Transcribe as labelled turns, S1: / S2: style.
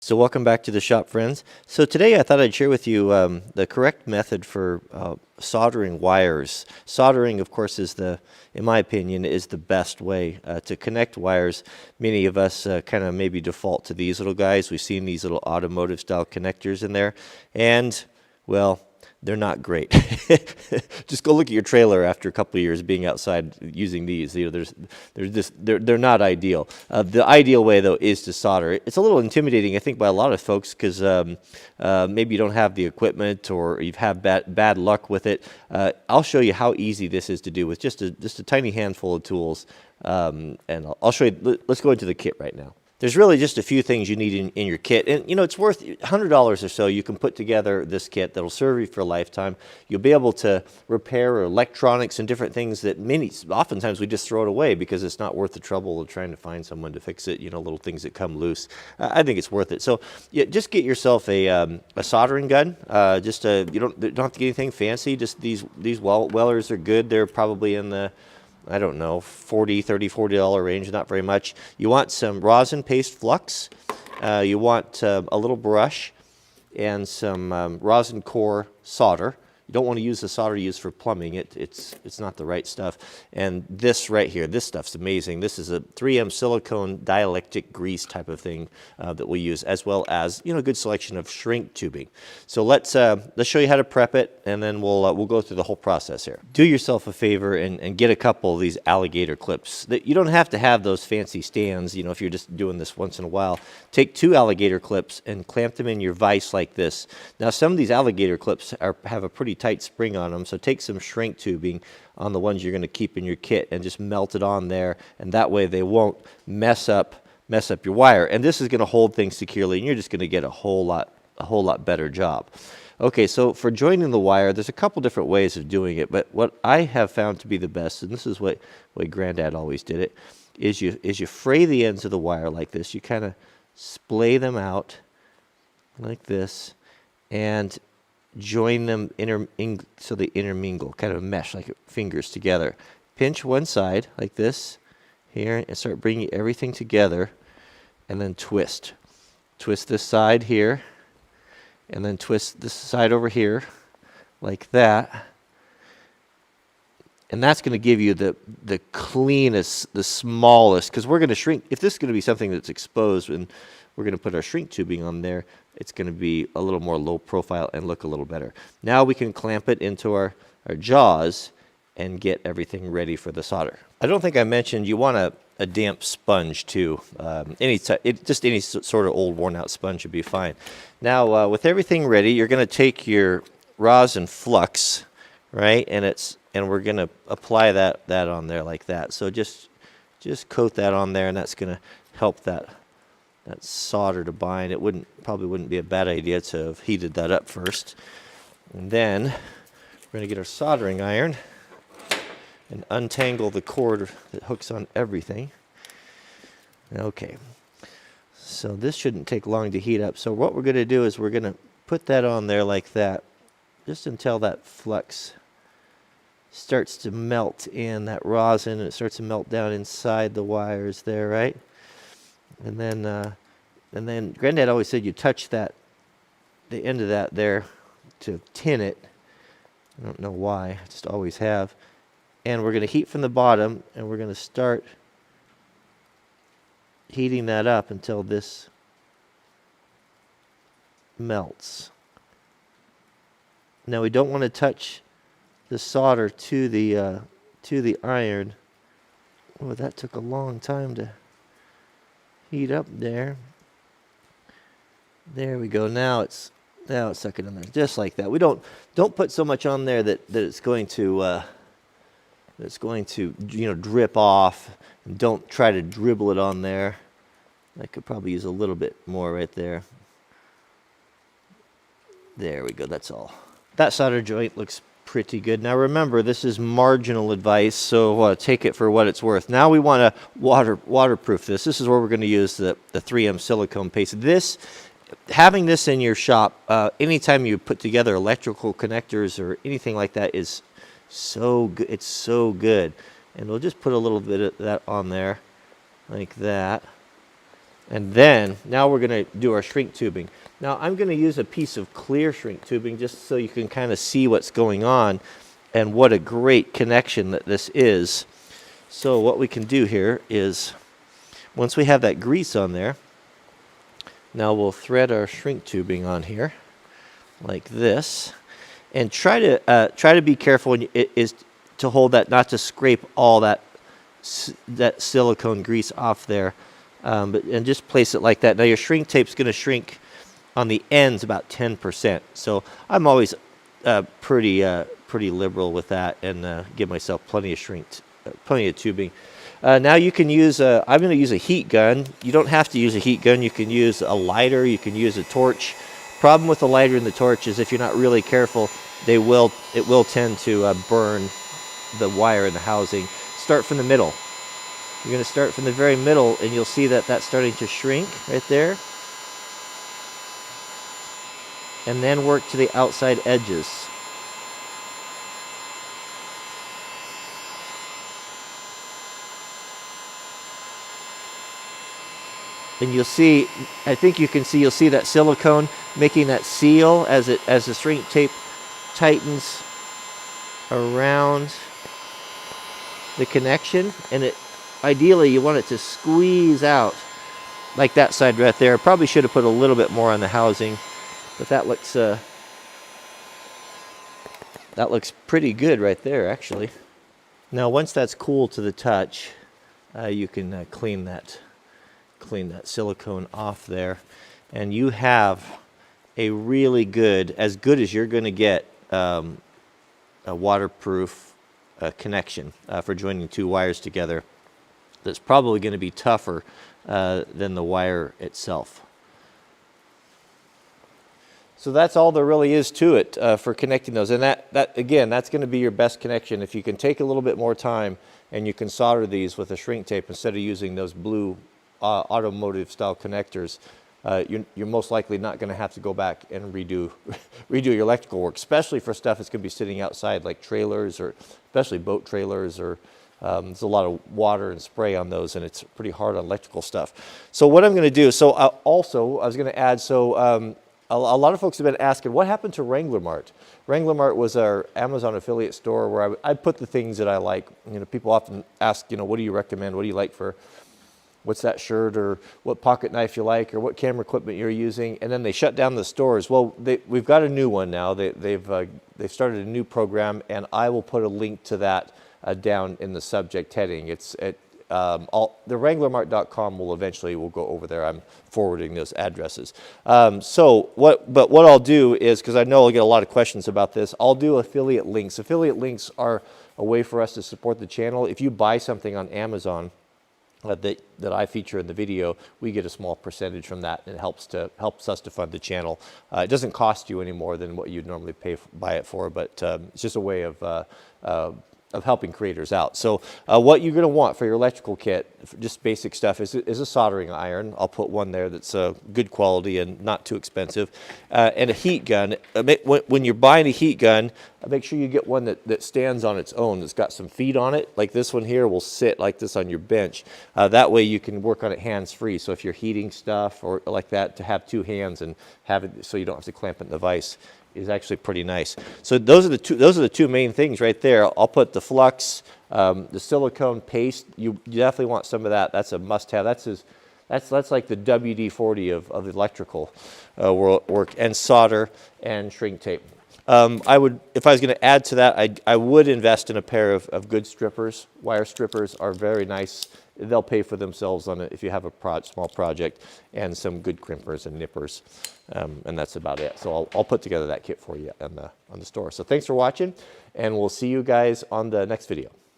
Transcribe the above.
S1: So welcome back to the shop, friends. So today I thought I'd share with you the correct method for soldering wires. Soldering, of course, in my opinion, is the best way to connect wires. Many of us kind of maybe default to these little guys. We've seen these little automotive style connectors in there, and well, they're not great. Just go look at your trailer after a couple of years being outside using these. You know, they're not ideal. The ideal way, though, is to solder. It's a little intimidating, I think, by a lot of folks because maybe you don't have the equipment or you've had bad luck with it. I'll show you how easy this is to do with just a tiny handful of tools, and I'll show you. Let's go into the kit right now. There's really just a few things you need in your kit. And, you know, it's worth $100 or so. You can put together this kit that'll serve you for a lifetime. You'll be able to repair electronics and different things that oftentimes we just throw it away because it's not worth the trouble of trying to find someone to fix it, you know, little things that come loose. I think it's worth it. So yeah, just get yourself a soldering gun. You don't have to get anything fancy. Just these Wellers are good. They're probably in the, I don't know, $40 range, not very much. You want some rosin paste flux. You want a little brush and some rosin core solder. You don't want to use the solder used for plumbing. It's not the right stuff. And this right here, this stuff's amazing. This is a 3M silicone dielectric grease type of thing that we use, as well as, you know, a good selection of shrink tubing. So let's show you how to prep it, and then we'll go through the whole process here. Do yourself a favor and get a couple of these alligator clips. You don't have to have those fancy stands, you know, if you're just doing this once in a while. Take 2 alligator clips and clamp them in your vise like this. Now, some of these alligator clips have a pretty tight spring on them, so take some shrink tubing on the ones you're going to keep in your kit and just melt it on there, and that way they won't mess up your wire. And this is going to hold things securely, and you're just going to get a whole lot better job. Okay, so for joining the wire, there's a couple different ways of doing it, but what I have found to be the best, and this is what Granddad always did it, is you fray the ends of the wire like this. You kind of splay them out like this and join them so they intermingle, kind of mesh like fingers together. Pinch one side like this here and start bringing everything together, and then twist. Twist this side here, and then twist this side over here like that. And that's going to give you the cleanest, the smallest, because we're going to shrink. If this is going to be something that's exposed and we're going to put our shrink tubing on there, it's going to be a little more low profile and look a little better. Now we can clamp it into our jaws and get everything ready for the solder. I don't think I mentioned you want a damp sponge too. Just any sort of old worn out sponge would be fine. Now with everything ready, you're going to take your rosin flux, right? And we're going to apply that on there like that. So just coat that on there, and that's going to help that solder to bind. It probably wouldn't be a bad idea to have heated that up first. And then we're going to get our soldering iron and untangle the cord that hooks on everything. Okay, so this shouldn't take long to heat up. So what we're going to do is we're going to put that on there like that, just until that flux starts to melt in, that rosin, and it starts to melt down inside the wires there, right? And then Granddad always said you touch the end of that there to tin it. I don't know why, I just always have. And we're going to heat from the bottom, and we're going to start heating that up until this melts. Now we don't want to touch the solder to the iron. Oh, that took a long time to heat up there. There we go. Now it's sucking in there just like that. We don't put so much on there that it's going to you know, drip off. And don't try to dribble it on there. I could probably use a little bit more right there. There we go. That's all. That solder joint looks pretty good. Now remember, this is marginal advice, so take it for what it's worth. Now we want to waterproof this. This is where we're going to use the 3M silicone paste. Having this in your shop, anytime you put together electrical connectors or anything like that, is so good. It's so good. And we'll just put a little bit of that on there like that. And then, now we're going to do our shrink tubing. Now I'm going to use a piece of clear shrink tubing just so you can kind of see what's going on and what a great connection that this is. So what we can do here is, once we have that grease on there, now we'll thread our shrink tubing on here like this, and try to be careful when is to hold that, not to scrape all that silicone grease off there, and just place it like that. Now your shrink tape's going to shrink on the ends about 10%. So I'm always pretty liberal with that, and give myself plenty of tubing. Now you can use I'm going to use a heat gun. You don't have to use a heat gun. You can use a lighter. You can use a torch. Problem with the lighter and the torch is if you're not really careful, it will tend to burn the wire in the housing. Start from the middle. You're going to start from the very middle, and you'll see that that's starting to shrink right there. And then work to the outside edges. And you'll see, I think you can see, you'll see that silicone making that seal as the shrink tape tightens around the connection, and ideally you want it to squeeze out like that side right there. Probably should have put a little bit more on the housing, but that looks pretty good right there actually. Now once that's cool to the touch, you can clean that silicone off there, and you have a really good, as good as you're going to get, a waterproof connection for joining two wires together. That's probably going to be tougher than the wire itself. So that's all there really is to it for connecting those, and that again, that's going to be your best connection. If you can take a little bit more time and you can solder these with a shrink tape instead of using those blue automotive style connectors, you're most likely not going to have to go back and redo your electrical work, especially for stuff that's going to be sitting outside like trailers, or especially boat trailers, or there's a lot of water and spray on those, and it's pretty hard on electrical stuff. So what I'm going to do, I was going to add, a lot of folks have been asking, what happened to Wrangler Mart? Wrangler Mart was our Amazon affiliate store where I put the things that I like. People often ask, what do you recommend? What do you like for, what's that shirt, or what pocket knife you like, or what camera equipment you're using, and then they shut down the stores. Well, we've got a new one now. They've started a new program, and I will put a link to that down in the subject heading. It's at the wranglermart.com will go over there. I'm forwarding those addresses. What I'll do is, because I know I'll get a lot of questions about this, I'll do affiliate links. Affiliate links are a way for us to support the channel. If you buy something on Amazon that I feature in the video, we get a small percentage from that, and it helps us to fund the channel. It doesn't cost you any more than what you'd normally buy it for, but it's just a way of helping creators out. So what you're going to want for your electrical kit, just basic stuff, is a soldering iron. I'll put one there that's good quality and not too expensive, and a heat gun. When you're buying a heat gun, make sure you get one that stands on its own, that's got some feet on it. Like this one here will sit like this on your bench. That way you can work on it hands-free. So if you're heating stuff or like that, to have two hands and have it so you don't have to clamp it in the vise is actually pretty nice. So those are the two main things right there. I'll put the flux, the silicone paste. You definitely want some of that. That's a must-have. That's like the WD-40 of electrical work, and solder and shrink tape. If I was going to add to that, I would invest in a pair of good strippers. Wire strippers are very nice. They'll pay for themselves on it if you have a small project, and some good crimpers and nippers, and that's about it. So I'll put together that kit for you on the store. So thanks for watching, and we'll see you guys on the next video.